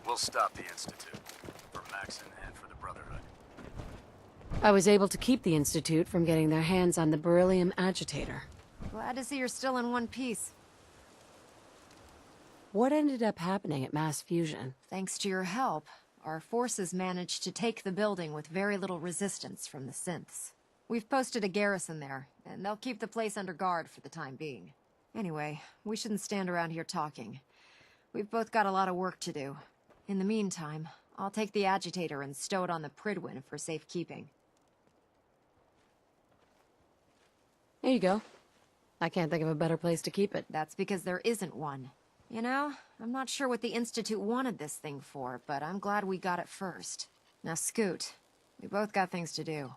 We'll stop the Institute. For Maxon and for the Brotherhood. I was able to keep the Institute from getting their hands on the beryllium agitator. Glad to see you're still in one piece. What ended up happening at Mass Fusion? Thanks to your help, our forces managed to take the building with very little resistance from the synths. We've posted a garrison there, and they'll keep the place under guard for the time being. Anyway, we shouldn't stand around here talking. We've both got a lot of work to do. In the meantime, I'll take the agitator and stow it on the Prydwen for safekeeping. There you go. I can't think of a better place to keep it. That's because there isn't one. You know, I'm not sure what the Institute wanted this thing for, but I'm glad we got it first. Now scoot. We both got things to do.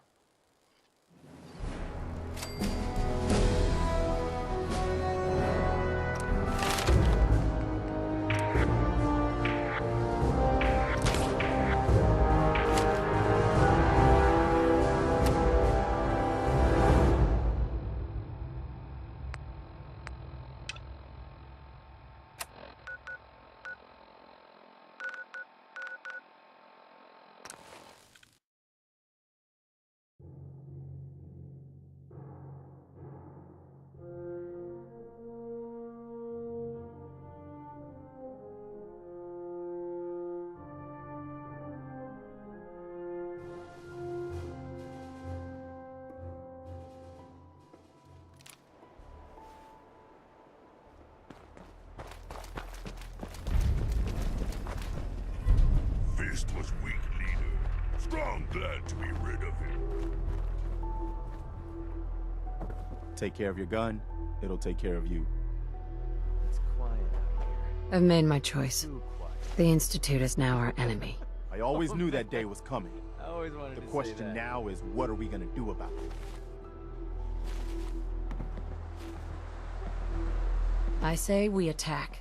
Fist was weak, leader. Strong glad to be rid of him. Take care of your gun, it'll take care of you. It's quiet out here. I've made my choice. Too quiet. The Institute is now our enemy. I always knew that day was coming. I always wanted The to say question that. now is, what are we gonna do about it? I say we attack.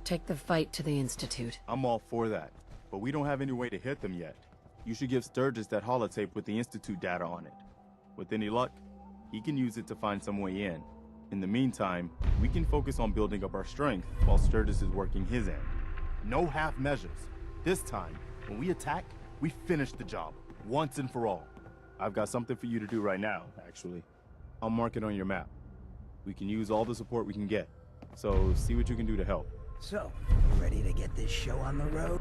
Take the fight to the Institute. I'm all for that, but we don't have any way to hit them yet. You should give Sturgis that holotape with the Institute data on it. With any luck, he can use it to find some way in. In the meantime, we can focus on building up our strength while Sturgis is working his end. No half measures. This time, when we attack, we finish the job, once and for all. I've got something for you to do right now, actually. I'll mark it on your map. We can use all the support we can get, so see what you can do to help. So, you ready to get this show on the road?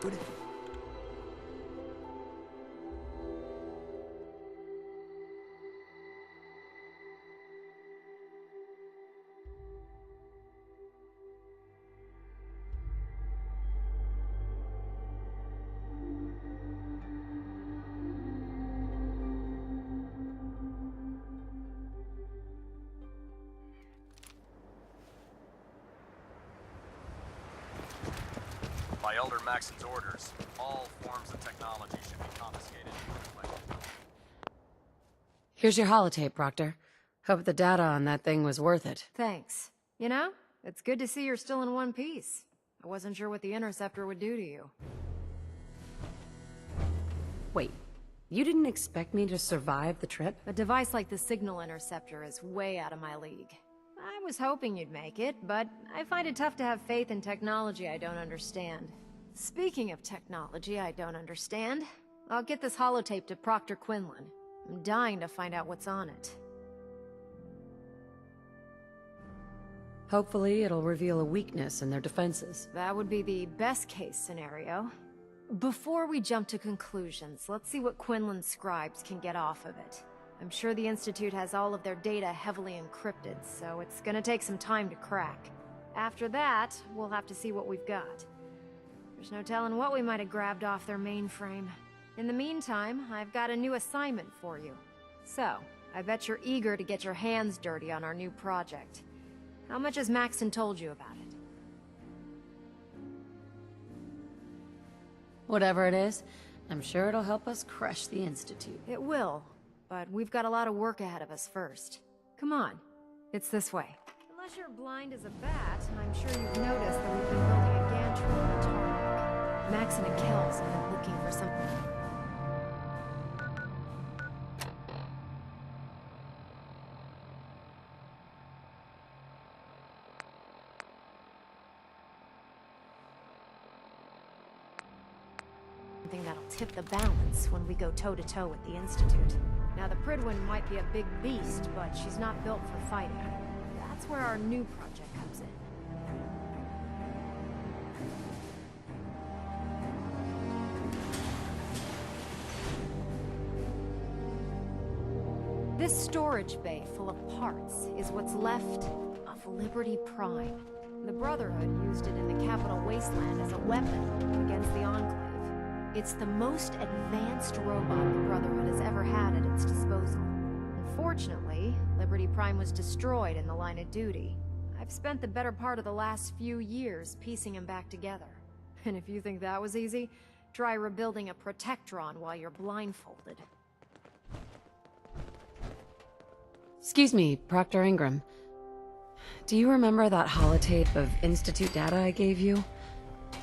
What if... By Elder Maxon's orders, all forms of technology should be confiscated and collected. Here's your holotape, Proctor. Hope the data on that thing was worth it. Thanks. You know, it's good to see you're still in one piece. I wasn't sure what the Interceptor would do to you. Wait, you didn't expect me to survive the trip? A device like the Signal Interceptor is way out of my league. I was hoping you'd make it, but I find it tough to have faith in technology I don't understand. Speaking of technology I don't understand, I'll get this holotape to Proctor Quinlan. I'm dying to find out what's on it. Hopefully it'll reveal a weakness in their defenses. That would be the best case scenario. Before we jump to conclusions, let's see what Quinlan's scribes can get off of it. I'm sure the Institute has all of their data heavily encrypted, so it's gonna take some time to crack. After that, we'll have to see what we've got. There's no telling what we might have grabbed off their mainframe. In the meantime, I've got a new assignment for you. So, I bet you're eager to get your hands dirty on our new project. How much has Maxon told you about it? Whatever it is, I'm sure it'll help us crush the Institute. It will, but we've got a lot of work ahead of us first. Come on, it's this way. Unless you're blind as a bat, I'm sure you've noticed that we've been building a gantry on the tarmac. Maxon and Kells have been looking for some... something that'll tip the balance when we go toe-to-toe with the Institute. Now, the Prydwen might be a big beast, but she's not built for fighting. That's where our new project comes in. This storage bay full of parts is what's left of Liberty Prime. The Brotherhood used it in the Capital Wasteland as a weapon against the Enclave. It's the most advanced robot the Brotherhood has ever had at its disposal. Unfortunately, Liberty Prime was destroyed in the line of duty. I've spent the better part of the last few years piecing him back together. And if you think that was easy, try rebuilding a Protectron while you're blindfolded. Excuse me, Proctor Ingram. Do you remember that holotape of Institute data I gave you?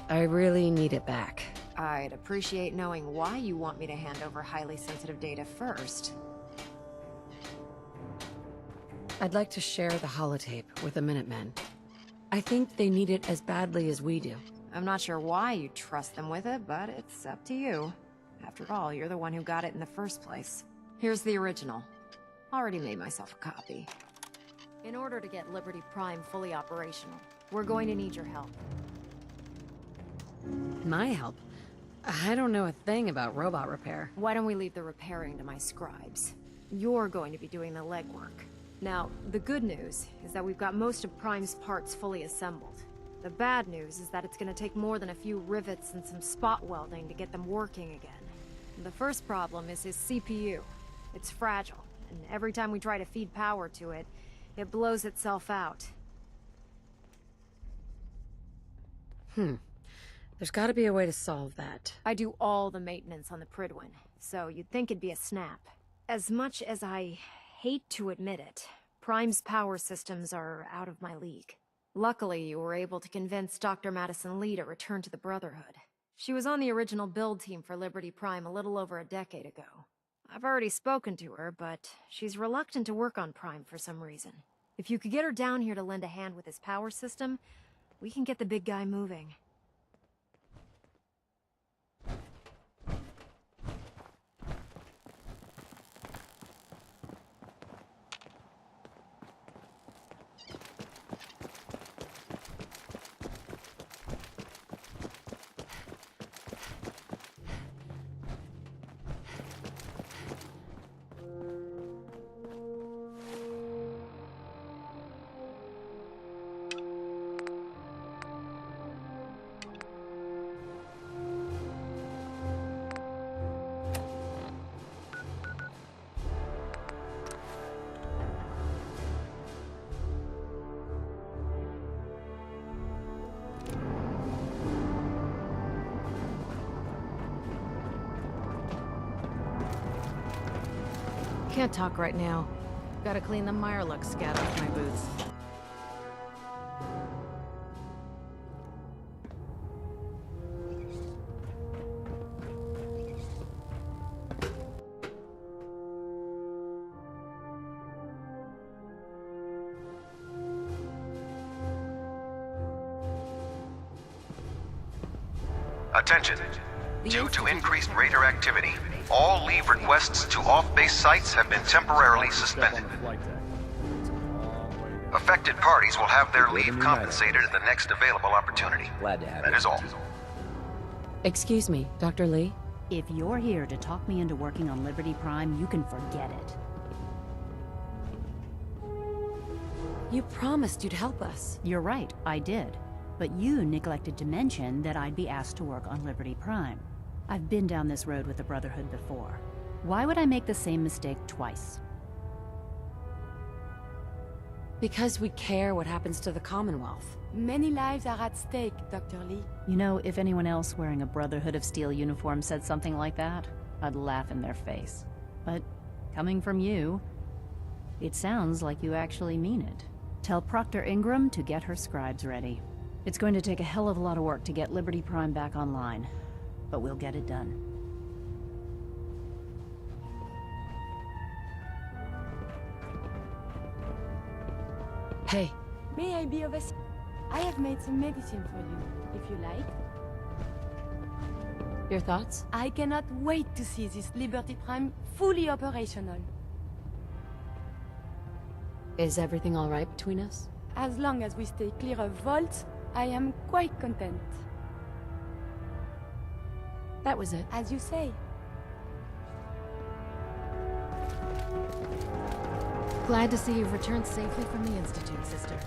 I really need it back. I'd appreciate knowing why you want me to hand over highly sensitive data first. I'd like to share the holotape with the Minutemen. I think they need it as badly as we do. I'm not sure why you trust them with it, but it's up to you. After all, you're the one who got it in the first place. Here's the original. Already made myself a copy. In order to get Liberty Prime fully operational, we're going to need your help. My help? I don't know a thing about robot repair. Why don't we leave the repairing to my scribes? You're going to be doing the legwork. Now, the good news is that we've got most of Prime's parts fully assembled. The bad news is that it's going to take more than a few rivets and some spot welding to get them working again. The first problem is his CPU. It's fragile, and every time we try to feed power to it, it blows itself out. There's gotta be a way to solve that. I do all the maintenance on the Prydwen, so you'd think it'd be a snap. As much as I hate to admit it, Prime's power systems are out of my league. Luckily, you were able to convince Dr. Madison Lee to return to the Brotherhood. She was on the original build team for Liberty Prime a little over a decade ago. I've already spoken to her, but she's reluctant to work on Prime for some reason. If you could get her down here to lend a hand with his power system, we can get the big guy moving. Can't talk right now. Gotta clean the Mirelux scat off my boots. Attention. Due to increased raider activity, all leave requests to off-base sites have been temporarily suspended. Affected parties will have their leave compensated at the next available opportunity. Glad to have you. That is all. Excuse me, Dr. Lee? If you're here to talk me into working on Liberty Prime, you can forget it. You promised you'd help us. You're right, I did. But you neglected to mention that I'd be asked to work on Liberty Prime. I've been down this road with the Brotherhood before. Why would I make the same mistake twice? Because we care what happens to the Commonwealth. Many lives are at stake, Dr. Lee. You know, if anyone else wearing a Brotherhood of Steel uniform said something like that, I'd laugh in their face. But coming from you, it sounds like you actually mean it. Tell Proctor Ingram to get her scribes ready. It's going to take a hell of a lot of work to get Liberty Prime back online, but we'll get it done. Hey, May I be of I have made some medicine for you, if you like. your thoughts? I cannot wait to see this Liberty Prime fully operational. Is everything all right between us? As long as we stay clear of vaults, I am quite content. That was it. As you say. Glad to see you've returned safely from the Institute, sister.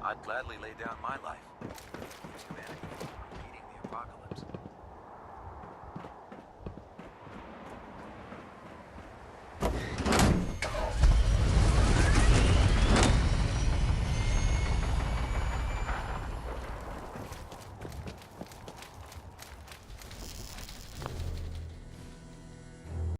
I'd gladly lay down my life.